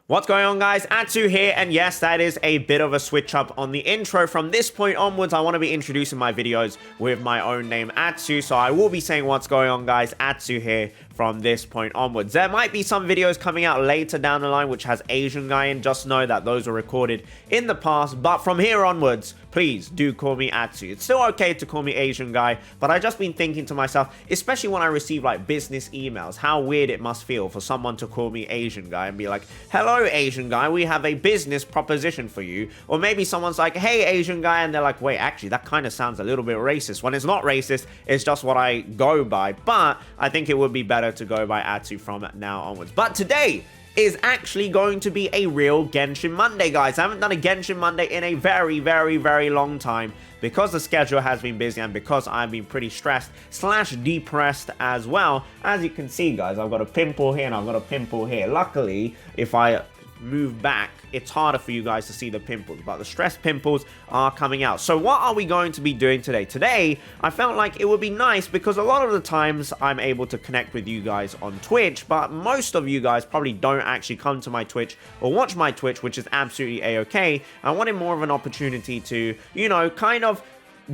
What's going on, guys? Atsu here, and yes, that is a bit of a switch up on the intro. From this point onwards, I want to be introducing my videos with my own name, Atsu, so I will be saying what's going on, guys. Atsu here from this point onwards. There might be some videos coming out later down the line which has AsianGuy in. Just know that those were recorded in the past, but from here onwards, please do call me Atsu. It's still okay to call me AsianGuy, but I just been thinking to myself, especially when I receive like business emails, how weird it must feel for someone to call me AsianGuy and be like, hello AsianGuy, we have a business proposition for you. Or maybe someone's like, hey AsianGuy, and they're like, wait, actually that kind of sounds a little bit racist. When it's not racist, it's just what I go by. But I think it would be better to go by Atsu from now onwards. But today is actually going to be a real Genshin Monday, guys. I haven't done a Genshin Monday in a very long time because the schedule has been busy and because I've been pretty stressed slash depressed as well. As you can see, guys, I've got a pimple here and I've got a pimple here. Luckily, if I move back, it's harder for you guys to see the pimples, but the stress pimples are coming out. So what are we going to be doing today? Today, I felt like it would be nice because a lot of the times I'm able to connect with you guys on Twitch, but most of you guys probably don't actually come to my Twitch or watch my Twitch, which is absolutely a-okay. I wanted more of an opportunity to, you know, kind of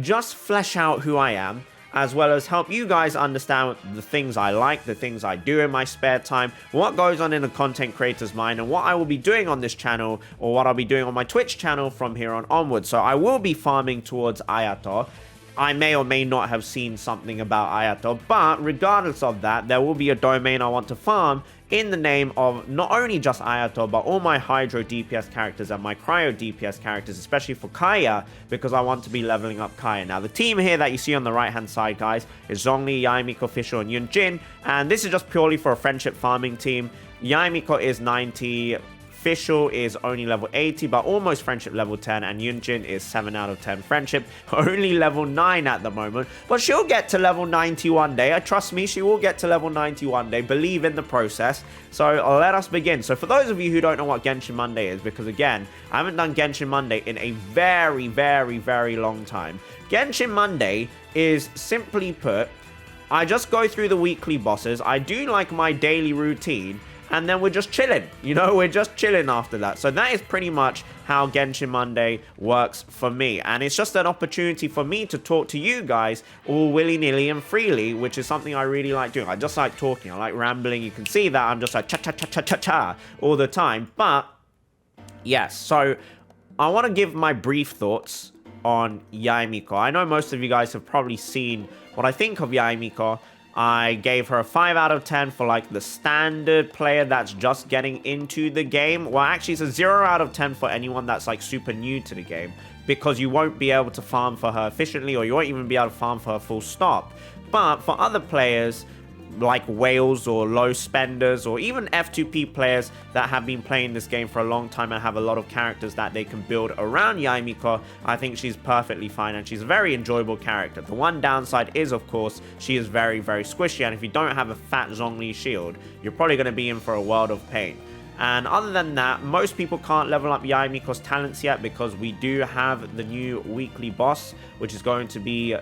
just flesh out who I am, as well as help you guys understand the things I like, the things I do in my spare time, what goes on in a content creator's mind, and what I will be doing on this channel, or what I'll be doing on my Twitch channel from here on onwards. So I will be farming towards Ayato. I may or may not have seen something about Ayato, but regardless of that, there will be a domain I want to farm in the name of not only just Ayato, but all my Hydro DPS characters and my Cryo DPS characters, especially for Kaya, because I want to be leveling up Kaya. Now, the team here that you see on the right-hand side, guys, is Zhongli, Yae Miko, Official, and Yunjin, and this is just purely for a friendship farming team. Yae Miko is 90, Official is only level 80, but almost friendship level 10, and Yunjin is 7 out of 10 friendship, only level 9 at the moment, but she'll get to level 90 one day. Trust me, she will get to level 90 one day. Believe in the process. So let us begin. So for those of you who don't know what Genshin Monday is, because again, I haven't done Genshin Monday in a very long time. Genshin Monday is, simply put, I just go through the weekly bosses, I do like my daily routine, and then we're just chilling. You know, we're just chilling after that. So that is pretty much how Genshin Monday works for me. And it's just an opportunity for me to talk to you guys all willy-nilly and freely, which is something I really like doing. I just like talking. I like rambling. You can see that I'm just like cha-cha-cha-cha-cha all the time. But yes, so I want to give my brief thoughts on Yae Miko. I know most of you guys have probably seen what I think of Yae Miko. I gave her a 5 out of 10 for like the standard player that's just getting into the game. Well, actually it's a 0 out of 10 for anyone that's like super new to the game, because you won't be able to farm for her efficiently, or you won't even be able to farm for her full stop. But for other players like whales or low spenders, or even F2P players that have been playing this game for a long time and have a lot of characters that they can build around Yae Miko, I think she's perfectly fine and she's a very enjoyable character. The one downside is, of course, she is very squishy, and if you don't have a fat Zhongli shield, you're probably going to be in for a world of pain. And other than that, most people can't level up Yae Miko's talents yet, because we do have the new weekly boss, which is going to be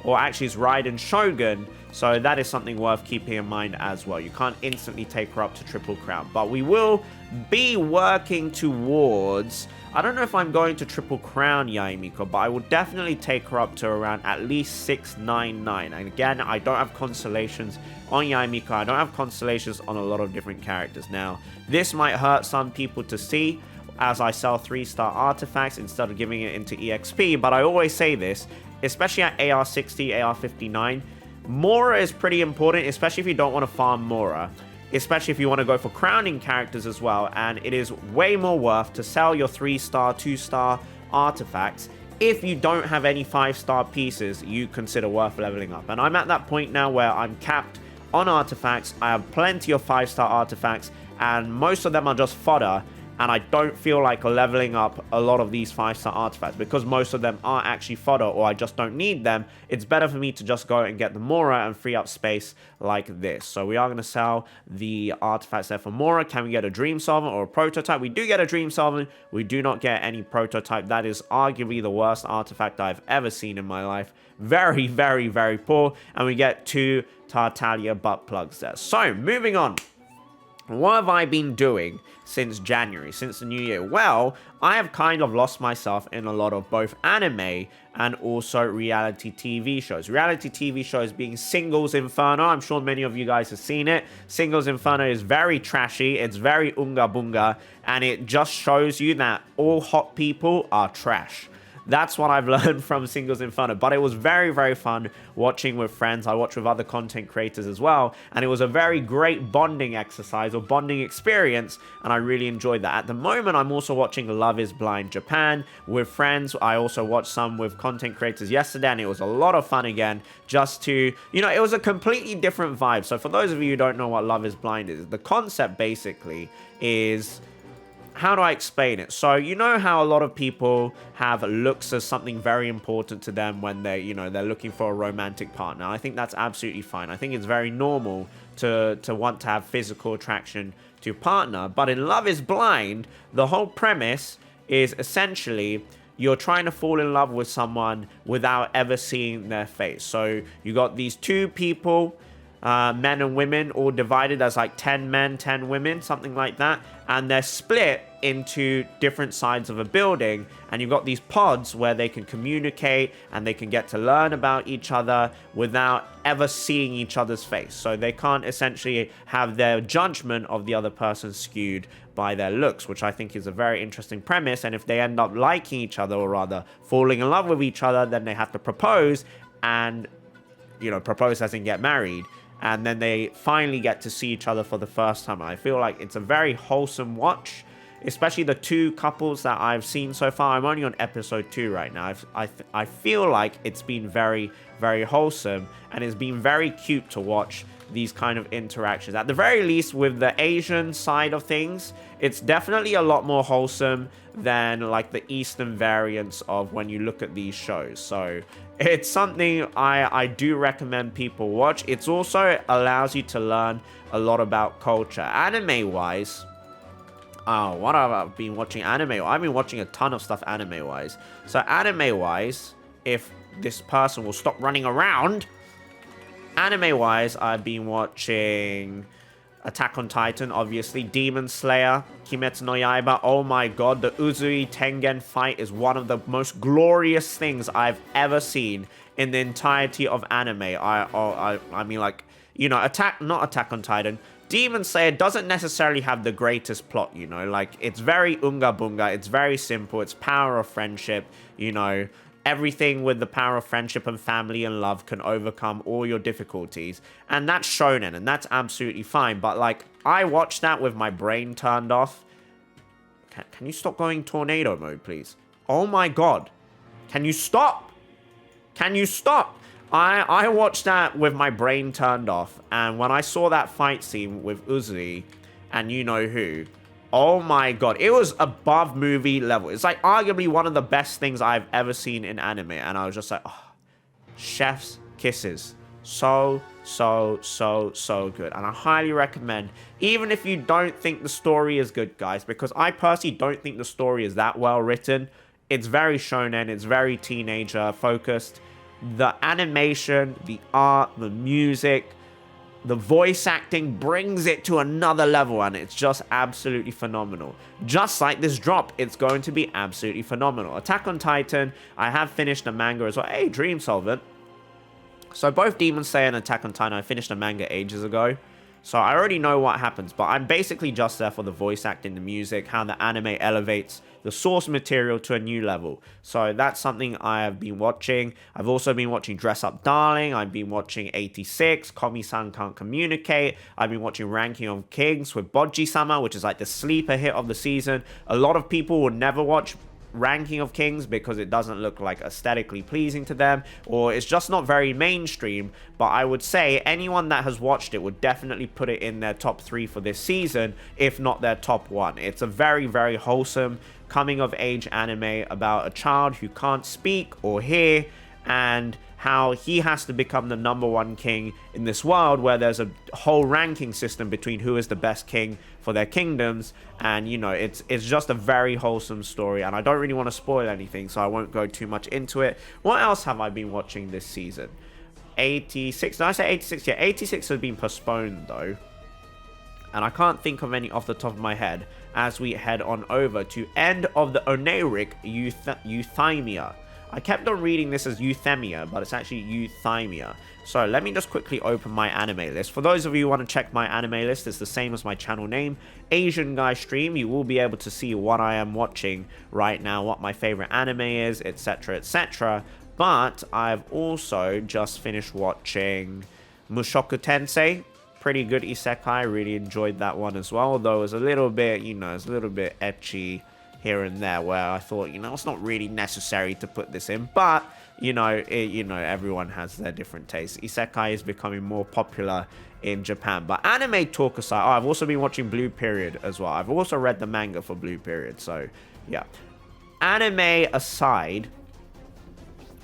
or actually it's Raiden Shogun. So that is something worth keeping in mind as well. You can't instantly take her up to Triple Crown, but we will be working towards, I don't know if I'm going to Triple Crown Yae Miko, but I will definitely take her up to around at least 699. And again, I don't have constellations on Yae Miko. I don't have constellations on a lot of different characters. Now, this might hurt some people to see as I sell 3-star artifacts instead of giving it into EXP, but I always say this, especially at AR60, AR59, Mora is pretty important, especially if you don't want to farm Mora, especially if you want to go for crowning characters as well, and it is way more worth to sell your 3-star, 2-star artifacts if you don't have any 5-star pieces you consider worth leveling up. And I'm at that point now where I'm capped on artifacts. I have plenty of 5-star artifacts, and most of them are just fodder, and I don't feel like leveling up a lot of these 5-star artifacts because most of them are actually fodder, or I just don't need them. It's better for me to just go and get the Mora and free up space like this. So we are going to sell the artifacts there for Mora. Can we get a Dream Solvent or a Prototype? We do get a Dream Solvent. We do not get any Prototype. That is arguably the worst artifact I've ever seen in my life. Very poor. And we get 2 Tartaglia butt plugs there. So moving on. What have I been doing since January, since the new year? Well, I have kind of lost myself in a lot of both anime and also reality TV shows. Reality TV shows being Singles Inferno. I'm sure many of you guys have seen it. Singles Inferno is very trashy. It's very unga bunga. And it just shows you that all hot people are trash. That's what I've learned from Singles Inferno. But it was very, very fun watching with friends. I watched with other content creators as well. And it was a very great bonding exercise or bonding experience. And I really enjoyed that. At the moment, I'm also watching Love is Blind Japan with friends. I also watched some with content creators yesterday. And it was a lot of fun again. Just to, you know, it was a completely different vibe. So for those of you who don't know what Love is Blind is, the concept basically is... How do I explain it? So, you know how a lot of people have looks as something very important to them when they're, you know, they're looking for a romantic partner. I think that's absolutely fine. I think it's very normal to want to have physical attraction to a partner. But in Love is Blind, the whole premise is essentially you're trying to fall in love with someone without ever seeing their face. So you got these two people, men and women, all divided as like 10 men, 10 women, something like that. And they're split into different sides of a building. And you've got these pods where they can communicate and they can get to learn about each other without ever seeing each other's face. So they can't essentially have their judgment of the other person skewed by their looks, which I think is a very interesting premise. And if they end up liking each other, or rather falling in love with each other, then they have to propose and, you know, propose as in get married. And then they finally get to see each other for the first time. I feel like it's a very wholesome watch, especially the two couples that I've seen so far. I'm only on episode 2 right now. I feel like it's been very, very wholesome, and it's been very cute to watch these kind of interactions. At the very least, with the Asian side of things, it's definitely a lot more wholesome than like the Eastern variants of when you look at these shows. So it's something I do recommend people watch. It's also allows you to learn a lot about culture. Anime wise, what have I been watching anime? I've been watching a ton of stuff anime wise. So anime wise, if this person will stop running around, anime wise, I've been watching Attack on Titan, obviously, Demon Slayer, Kimetsu no Yaiba. Oh my god, the Uzui Tengen fight is one of the most glorious things I've ever seen in the entirety of anime. I mean, like, you know, not Attack on Titan, Demon Slayer doesn't necessarily have the greatest plot, you know, like, it's very unga bunga, it's very simple, it's power of friendship, you know, everything with the power of friendship and family and love can overcome all your difficulties. And that's shonen, and that's absolutely fine. But, like, I watched that with my brain turned off. Can you stop going tornado mode, please? Oh my god. Can you stop? Can you stop? I watched that with my brain turned off. And when I saw that fight scene with Uzui and you know who, oh my god, it was above movie level. It's like arguably one of the best things I've ever seen in anime. And I was just like, oh, chef's kisses. So good. And I highly recommend, even if you don't think the story is good, guys, because I personally don't think the story is that well written. It's very shonen, it's very teenager focused. The animation, the art, the music, the voice acting brings it to another level, and it's just absolutely phenomenal. Just like this drop, it's going to be absolutely phenomenal. Attack on Titan, I have finished the manga as well. Hey, Dream Solvent. So both Demon Slayer and Attack on Titan, I finished the manga ages ago. So I already know what happens, but I'm basically just there for the voice acting, the music, how the anime elevates the source material to a new level. So that's something I have been watching. I've also been watching Dress Up Darling. I've been watching 86, Komi-san Can't Communicate. I've been watching Ranking of Kings with Bojji-sama, which is like the sleeper hit of the season. A lot of people will never watch Ranking of Kings because it doesn't look like aesthetically pleasing to them, or it's just not very mainstream. But I would say anyone that has watched it would definitely put it in their top 3 for this season, if not their top 1. It's a very, very wholesome coming of age anime about a child who can't speak or hear, and how he has to become the #1 king in this world where there's a whole ranking system between who is the best king for their kingdoms. And, you know, it's just a very wholesome story, and I don't really want to spoil anything, so I won't go too much into it. What else have I been watching this season? 86, did I say 86? Yeah, 86 has been postponed though. And I can't think of any off the top of my head as we head on over to End of the Oneric Euthymia. I kept on reading this as Euthymia, but it's actually Euthymia. So let me just quickly open my anime list. For those of you who want to check my anime list, it's the same as my channel name, AsianGuy Stream. You will be able to see what I am watching right now, what my favorite anime is, etc, etc. But I've also just finished watching Mushoku Tensei. Pretty good isekai, really enjoyed that one as well, although it was a little bit, you know, it's a little bit ecchi here and there, where I thought, you know, it's not really necessary to put this in, but, you know, everyone has their different tastes. Isekai is becoming more popular in Japan, but anime talk aside, I've also been watching Blue Period as well. I've also read the manga for Blue Period, so, yeah. Anime aside,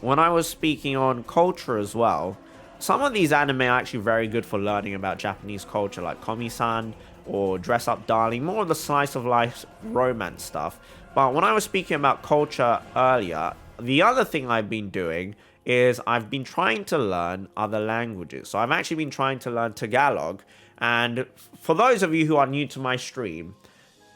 when I was speaking on culture as well, some of these anime are actually very good for learning about Japanese culture, like Komi-san or Dress Up Darling, more of the slice of life romance stuff. But when I was speaking about culture earlier, the other thing I've been doing is I've been trying to learn other languages. So I've actually been trying to learn Tagalog. And for those of you who are new to my stream,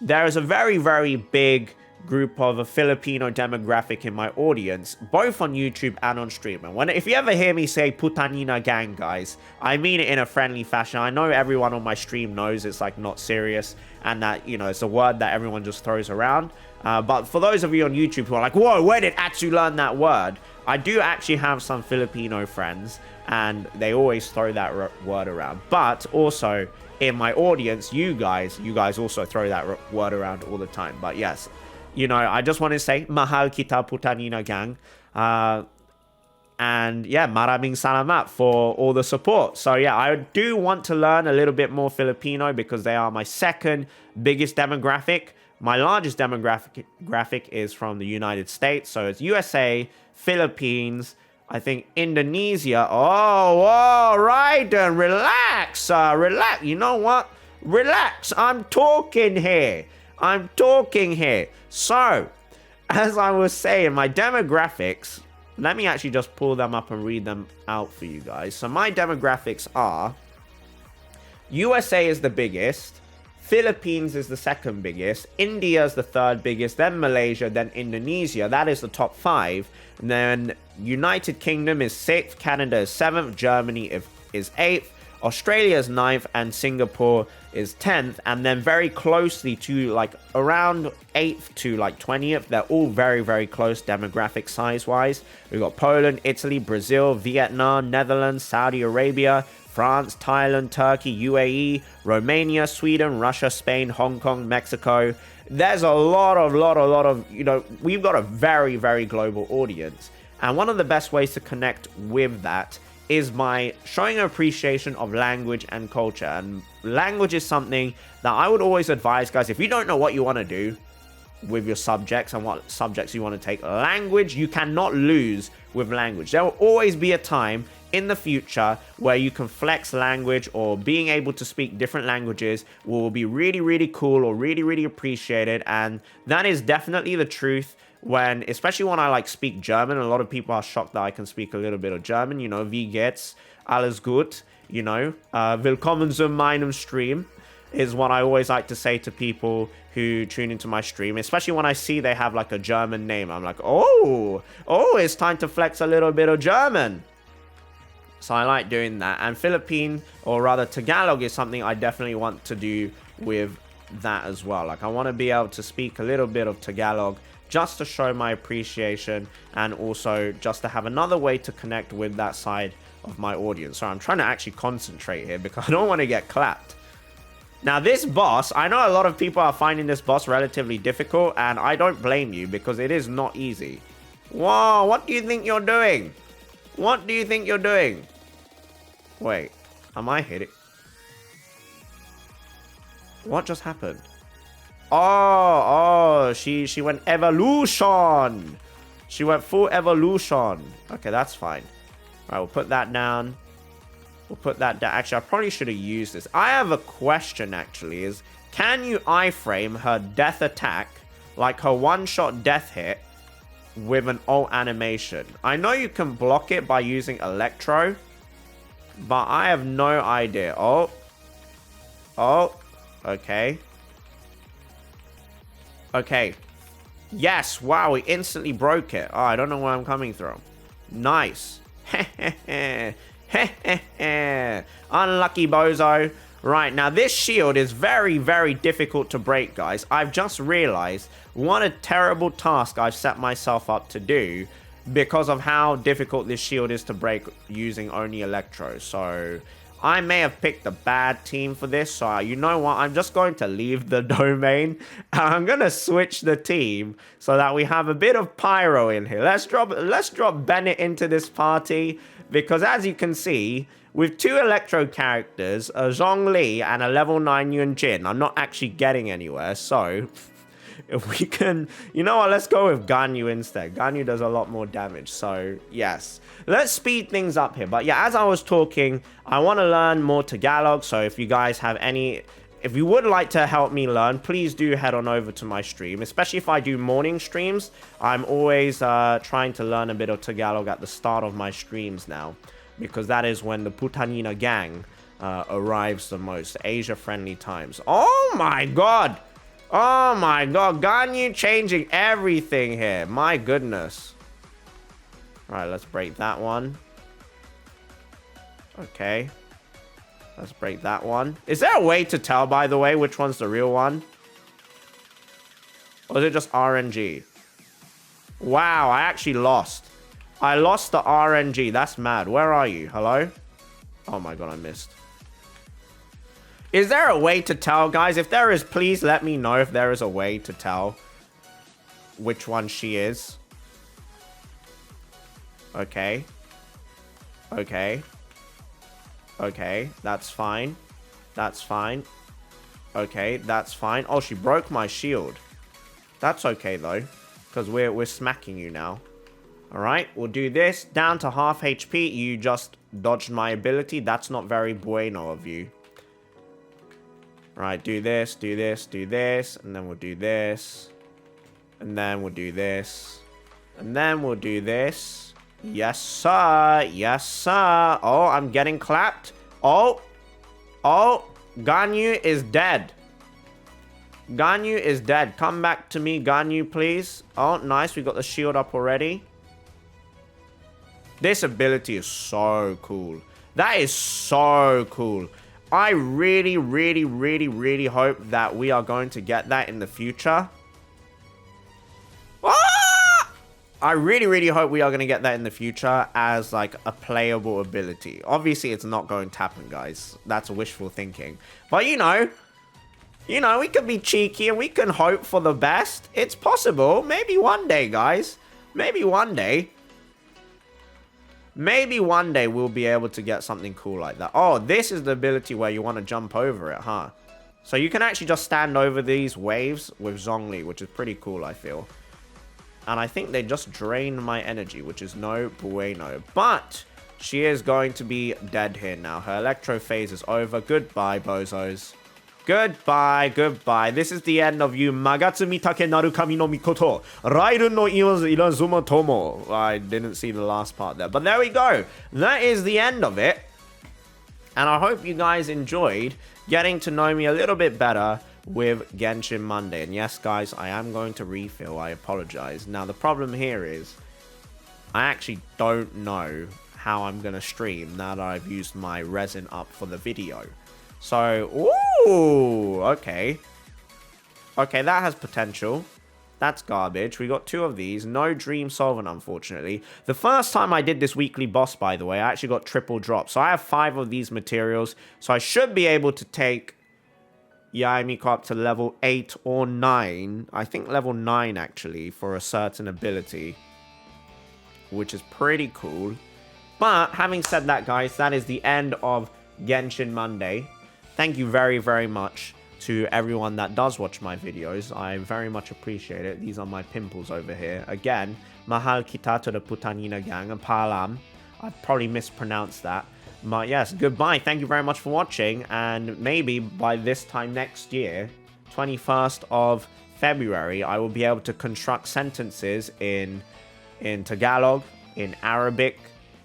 there is a very, very big group of a Filipino demographic in my audience, both on YouTube and on stream. And if you ever hear me say putanina gang, guys, I mean it in a friendly fashion. I know everyone on my stream knows it's like not serious and that, you know, it's a word that everyone just throws around. But for those of you on YouTube who are like, whoa, where did Atsu learn that word? I do actually have some Filipino friends and they always throw that word around. But also in my audience, you guys also throw that word around all the time. But yes, you know, I just want to say, mahal kita putanina gang. And yeah, maraming salamat for all the support. So yeah, I do want to learn a little bit more Filipino because they are my second biggest demographic. My largest demographic is from the United States. So it's USA, Philippines, I think Indonesia. Oh, right, then relax, relax. You know what? Relax, I'm talking here. So, as I was saying, my demographics, let me actually just pull them up and read them out for you guys. So my demographics are, USA is the biggest, Philippines is the second biggest, India is the third biggest, then Malaysia, then Indonesia. That is the top 5. And then United Kingdom is 6th, Canada is 7th, Germany is 8th, Australia is 9th, and Singapore is 10th. And then very closely to like around 8th to like 20th, they're all very, very close demographic size-wise. We've got Poland, Italy, Brazil, Vietnam, Netherlands, Saudi Arabia, France, Thailand, Turkey, UAE, Romania, Sweden, Russia, Spain, Hong Kong, Mexico. There's a lot of, you know, we've got a very, very global audience. And one of the best ways to connect with that is by showing an appreciation of language and culture. And language is something that I would always advise, guys, if you don't know what you want to do with your subjects and what subjects you want to take, language, you cannot lose with language. There will always be a time in the future where you can flex language, or being able to speak different languages will be really, really cool or really, really appreciated. And that is definitely the truth. Especially when I like speak German, a lot of people are shocked that I can speak a little bit of German. You know, wie geht's, alles gut, you know, willkommen zu meinem Stream is what I always like to say to people who tune into my stream, especially when I see they have like a German name. I'm like, oh, it's time to flex a little bit of German. So I like doing that. And Philippine, or rather Tagalog, is something I definitely want to do with that as well. Like, I want to be able to speak a little bit of Tagalog just to show my appreciation, and also just to have another way to connect with that side of my audience. So I'm trying to actually concentrate here because I don't want to get clapped. Now this boss, I know a lot of people are finding this boss relatively difficult, and I don't blame you because it is not easy. Whoa, what do you think you're doing? What do you think you're doing? Wait, am I hitting? What just happened? Oh, she went evolution. She went full evolution. Okay, that's fine. All right, we'll put that down. We'll put that down. Actually, I probably should have used this. I have a question, actually, is can you iframe her death attack, like her one-shot death hit, with an alt animation? I know you can block it by using Electro, but I have no idea. Oh. Okay. Okay. Yes. Wow, we instantly broke it. Oh, I don't know where I'm coming from. Nice. Unlucky bozo. Right, now this shield is very, very difficult to break, guys. I've just realized what a terrible task I've set myself up to do because of how difficult this shield is to break using only Electro. So I may have picked a bad team for this. So you know what? I'm just going to leave the domain. I'm going to switch the team so that we have a bit of pyro in here. Let's drop Bennett into this party because as you can see, with 2 Electro characters, a Zhongli and a level 9 Yun Jin, I'm not actually getting anywhere. So if we can, you know what, let's go with Ganyu instead. Ganyu does a lot more damage. So yes, let's speed things up here. But yeah, as I was talking, I want to learn more Tagalog. So if you guys have any, if you would like to help me learn, please do head on over to my stream. Especially if I do morning streams, I'm always trying to learn a bit of Tagalog at the start of my streams now, because that is when the Putanina gang arrives the most. Asia-friendly times. Oh my god! Oh my god, Ganyu changing everything here. My goodness. Alright, let's break that one. Okay. Let's break that one. Is there a way to tell, by the way, which one's the real one? Or is it just RNG? Wow, I actually lost. I lost the RNG. That's mad. Where are you? Hello? Oh my god, I missed. Is there a way to tell, guys? If there is, please let me know if there is a way to tell which one she is. Okay. Okay. Okay, that's fine. That's fine. Okay, that's fine. Oh, she broke my shield. That's okay, though, because we're smacking you now. All right, we'll do this. Down to half HP. You just dodged my ability. That's not very bueno of you. Right, do this, do this, do this, and then we'll do this. And then we'll do this. And then we'll do this. Yes, sir. Yes, sir. Oh, I'm getting clapped. Oh. Oh, Ganyu is dead. Ganyu is dead. Come back to me, Ganyu, please. Oh, nice. We got the shield up already. This ability is so cool. That is so cool. I really, really, really, really hope that we are going to get that in the future. Ah! I really, really hope we are going to get that in the future as like a playable ability. Obviously, it's not going to happen, guys. That's wishful thinking. But you know, we could be cheeky and we can hope for the best. It's possible. Maybe one day, guys. Maybe one day. Maybe one day we'll be able to get something cool like that. Oh, this is the ability where you want to jump over it, huh? So you can actually just stand over these waves with Zhongli, which is pretty cool, I feel. And I think they just drained my energy, which is no bueno. But she is going to be dead here now. Her electro phase is over. Goodbye, bozos. Goodbye, goodbye. This is the end of you. Magatsumi take naru kami no mikoto. Rairun no irazuma tomo. I didn't see the last part there. But there we go. That is the end of it. And I hope you guys enjoyed getting to know me a little bit better with Genshin Monday. And yes, guys, I am going to refill. I apologize. Now, the problem here is I actually don't know how I'm going to stream now that I've used my resin up for the video. So, ooh, okay. Okay, that has potential. That's garbage. We got 2 of these. No Dream Solvent, unfortunately. The first time I did this weekly boss, by the way, I actually got triple drop. So I have 5 of these materials. So I should be able to take Yae Miko up to level 8 or 9. I think level 9, actually, for a certain ability, which is pretty cool. But having said that, guys, that is the end of Genshin Monday. Thank you very, very much to everyone that does watch my videos. I very much appreciate it. These are my pimples over here. Again, mahal kita to the Putanina gang and Palam. I probably mispronounced that. But yes, goodbye. Thank you very much for watching. And maybe by this time next year, 21st of February, I will be able to construct sentences in Tagalog, in Arabic,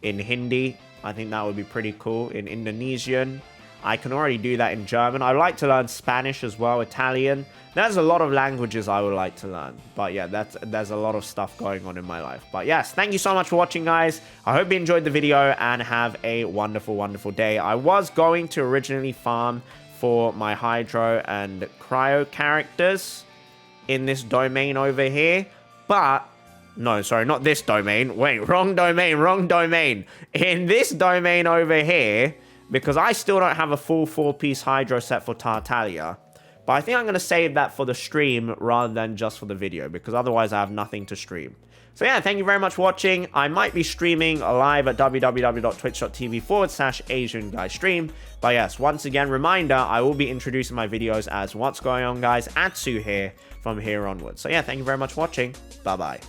in Hindi. I think that would be pretty cool. In Indonesian. I can already do that in German. I would like to learn Spanish as well, Italian. There's a lot of languages I would like to learn. But yeah, there's a lot of stuff going on in my life. But yes, thank you so much for watching, guys. I hope you enjoyed the video and have a wonderful, wonderful day. I was going to originally farm for my Hydro and Cryo characters in this domain over here. But, no, sorry, not this domain. Wait, wrong domain. In this domain over here, because I still don't have a full 4-piece Hydro set for Tartaglia. But I think I'm going to save that for the stream rather than just for the video, because otherwise I have nothing to stream. So yeah, thank you very much for watching. I might be streaming live at www.twitch.tv/AsianGuy stream. But yes, once again, reminder, I will be introducing my videos as What's Going On, guys, Atsu here from here onwards. So yeah, thank you very much for watching. Bye-bye.